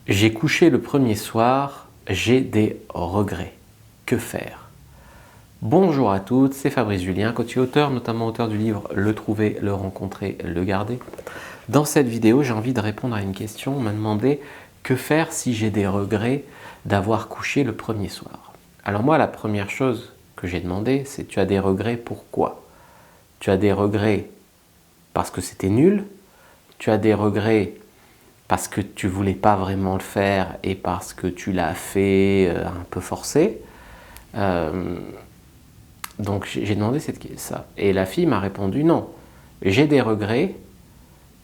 J'ai couché le premier soir, j'ai des regrets. Que faire? Bonjour à toutes, c'est Fabrice Julien, coach et auteur, notamment auteur du livre Le trouver, le rencontrer, le garder. Dans cette vidéo, j'ai envie de répondre à une question. On m'a demandé que faire si j'ai des regrets d'avoir couché le premier soir. Alors moi, la première chose que j'ai demandé, c'est: tu as des regrets, pourquoi? Tu as des regrets parce que c'était nul? Tu as des regrets parce que tu voulais pas vraiment le faire et parce que tu l'as fait un peu forcé. Donc j'ai demandé ça. Et la fille m'a répondu: non, j'ai des regrets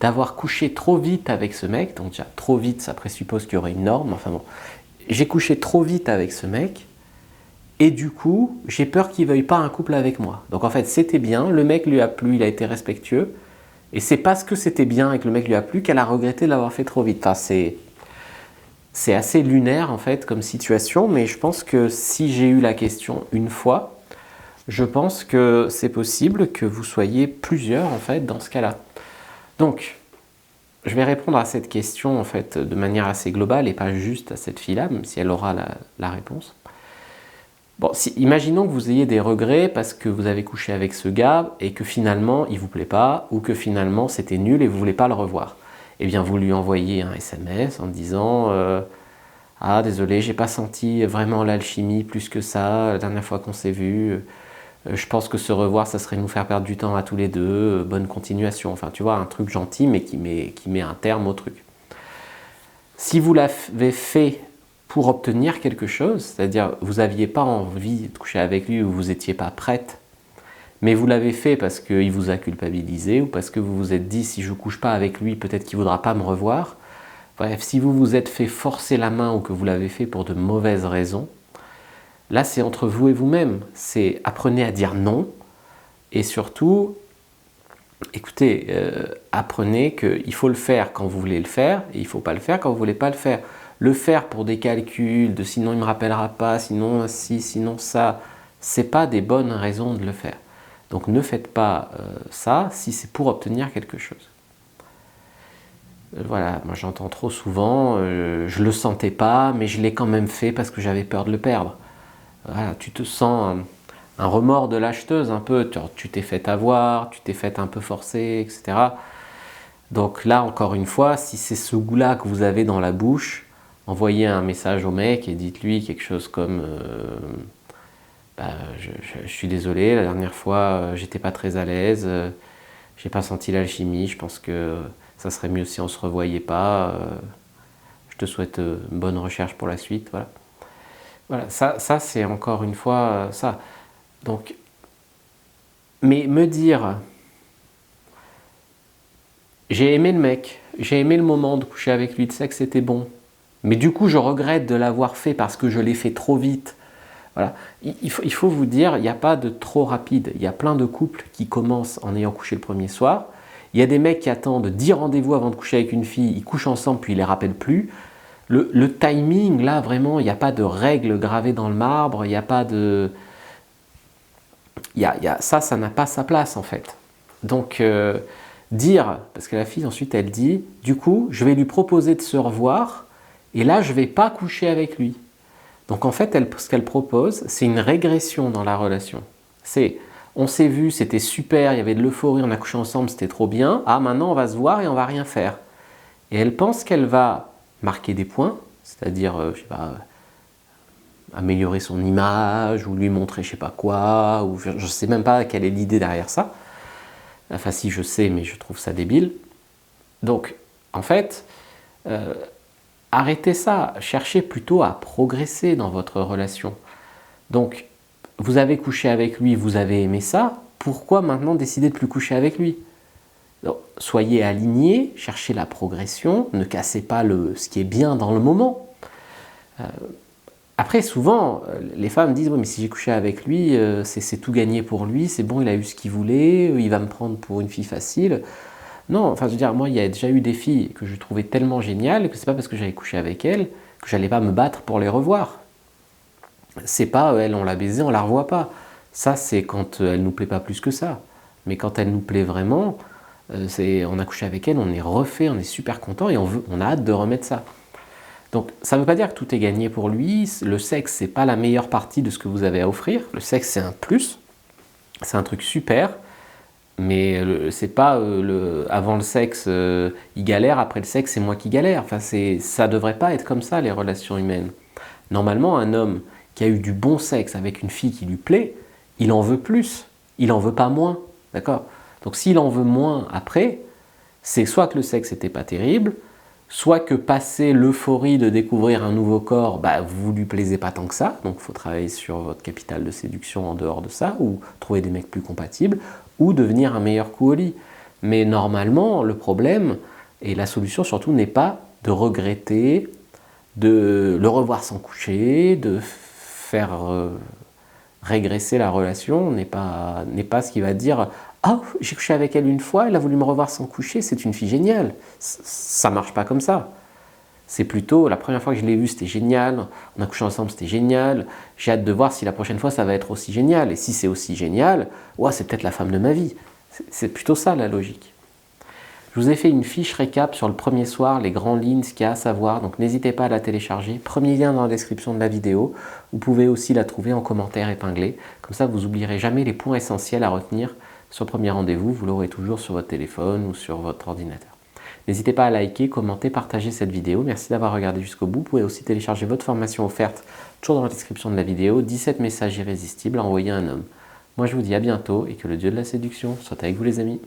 d'avoir couché trop vite avec ce mec. Donc déjà, trop vite, ça présuppose qu'il y aurait une norme. Enfin bon, j'ai couché trop vite avec ce mec et du coup, j'ai peur qu'il veuille pas un couple avec moi. Donc en fait, c'était bien, le mec lui a plu, il a été respectueux. Et c'est parce que c'était bien et que le mec lui a plu qu'elle a regretté de l'avoir fait trop vite. Enfin, c'est assez lunaire en fait comme situation, mais je pense que si j'ai eu la question une fois, je pense que c'est possible que vous soyez plusieurs en fait dans ce cas-là. Donc, je vais répondre à cette question en fait de manière assez globale et pas juste à cette fille-là, même si elle aura la réponse. Bon, imaginons que vous ayez des regrets parce que vous avez couché avec ce gars et que finalement il vous plaît pas ou que finalement c'était nul et vous voulez pas le revoir. Eh bien, vous lui envoyez un SMS en disant ah désolé, j'ai pas senti vraiment l'alchimie plus que ça la dernière fois qu'on s'est vu. Je pense que se revoir, ça serait nous faire perdre du temps à tous les deux. Bonne continuation. Enfin, tu vois, un truc gentil mais qui met un terme au truc. Si vous l'avez fait pour obtenir quelque chose, c'est-à-dire vous n'aviez pas envie de coucher avec lui ou vous n'étiez pas prête, mais vous l'avez fait parce qu'il vous a culpabilisé ou parce que vous vous êtes dit: si je ne couche pas avec lui, peut-être qu'il ne voudra pas me revoir. Bref, si vous vous êtes fait forcer la main ou que vous l'avez fait pour de mauvaises raisons, là c'est entre vous et vous-même. C'est apprenez à dire non et surtout, écoutez, apprenez qu'il faut le faire quand vous voulez le faire et il ne faut pas le faire quand vous ne voulez pas le faire. Le faire pour des calculs, de sinon il ne me rappellera pas, sinon si, sinon ça, c'est pas des bonnes raisons de le faire. Donc ne faites pas ça si c'est pour obtenir quelque chose. Voilà, moi j'entends trop souvent, je le sentais pas, mais je l'ai quand même fait parce que j'avais peur de le perdre. Voilà, tu te sens un remords de l'acheteuse un peu, tu t'es fait avoir, tu t'es fait un peu forcer, etc. Donc là, encore une fois, si c'est ce goût-là que vous avez dans la bouche, envoyez un message au mec et dites-lui quelque chose comme bah, je suis désolé, la dernière fois, j'étais pas très à l'aise, j'ai pas senti l'alchimie, je pense que ça serait mieux si on se revoyait pas. Je te souhaite une bonne recherche pour la suite. Voilà, voilà, ça c'est encore une fois ça. Donc, mais me dire j'ai aimé le mec, j'ai aimé le moment de coucher avec lui, de sexe, c'était bon, mais du coup je regrette de l'avoir fait parce que je l'ai fait trop vite. Voilà. Il faut vous dire, il n'y a pas de trop rapide. Il y a plein de couples qui commencent en ayant couché le premier soir. Il y a des mecs qui attendent 10 rendez-vous avant de coucher avec une fille, ils couchent ensemble puis ils ne les rappellent plus. Le timing, là, vraiment, il n'y a pas de règles gravées dans le marbre, il n'y a pas de... Ça n'a pas sa place, en fait. Donc, dire, parce que la fille, ensuite, elle dit, du coup, je vais lui proposer de se revoir, et là, je ne vais pas coucher avec lui. Donc en fait, ce qu'elle propose, c'est une régression dans la relation. C'est, on s'est vu, c'était super, il y avait de l'euphorie, on a couché ensemble, c'était trop bien. Ah, maintenant on va se voir et on va rien faire. Et elle pense qu'elle va marquer des points, c'est-à-dire, je sais pas, améliorer son image ou lui montrer je sais pas quoi, ou je sais même pas quelle est l'idée derrière ça. Enfin si, je sais, mais je trouve ça débile. Donc, en fait, arrêtez ça, cherchez plutôt à progresser dans votre relation. Donc, vous avez couché avec lui, vous avez aimé ça, pourquoi maintenant décider de plus coucher avec lui? Donc, soyez alignés, cherchez la progression, ne cassez pas ce qui est bien dans le moment. Après, souvent, les femmes disent: oui, mais si j'ai couché avec lui, c'est tout gagné pour lui, c'est bon, il a eu ce qu'il voulait, il va me prendre pour une fille facile. Non, enfin, je veux dire, moi, il y a déjà eu des filles que je trouvais tellement géniales que c'est pas parce que j'avais couché avec elles que j'allais pas me battre pour les revoir. C'est pas elle, on l'a baisée, on la revoit pas. Ça, c'est quand elle nous plaît pas plus que ça. Mais quand elle nous plaît vraiment, on a couché avec elle, on est refait, on est super content et on a hâte de remettre ça. Donc ça ne veut pas dire que tout est gagné pour lui. Le sexe, c'est pas la meilleure partie de ce que vous avez à offrir. Le sexe, c'est un plus, c'est un truc super, mais c'est pas avant le sexe, il galère, après le sexe, c'est moi qui galère. Enfin, ça devrait pas être comme ça, les relations humaines. Normalement, un homme qui a eu du bon sexe avec une fille qui lui plaît, il en veut plus, il en veut pas moins, d'accord? Donc s'il en veut moins après, c'est soit que le sexe n'était pas terrible, soit que passé l'euphorie de découvrir un nouveau corps, bah, vous ne lui plaisez pas tant que ça, donc il faut travailler sur votre capital de séduction en dehors de ça, ou trouver des mecs plus compatibles, ou devenir un meilleur coup au lit. Mais normalement, le problème, et la solution surtout, n'est pas de regretter, de le revoir sans coucher, de faire régresser la relation, n'est pas ce qui va dire « Ah, j'ai couché avec elle une fois, elle a voulu me revoir sans coucher, c'est une fille géniale. » Ça marche pas comme ça. C'est plutôt, la première fois que je l'ai vue, c'était génial, on a couché ensemble, c'était génial, j'ai hâte de voir si la prochaine fois ça va être aussi génial. Et si c'est aussi génial, ouais, c'est peut-être la femme de ma vie. C'est plutôt ça la logique. Je vous ai fait une fiche récap sur le premier soir, les grandes lignes, ce qu'il y a à savoir, donc n'hésitez pas à la télécharger. Premier lien dans la description de la vidéo. Vous pouvez aussi la trouver en commentaire épinglé. Comme ça, vous n'oublierez jamais les points essentiels à retenir sur le premier rendez-vous. Vous l'aurez toujours sur votre téléphone ou sur votre ordinateur. N'hésitez pas à liker, commenter, partager cette vidéo. Merci d'avoir regardé jusqu'au bout. Vous pouvez aussi télécharger votre formation offerte, toujours dans la description de la vidéo. 17 messages irrésistibles à envoyer à un homme. Moi, je vous dis à bientôt et que le dieu de la séduction soit avec vous les amis.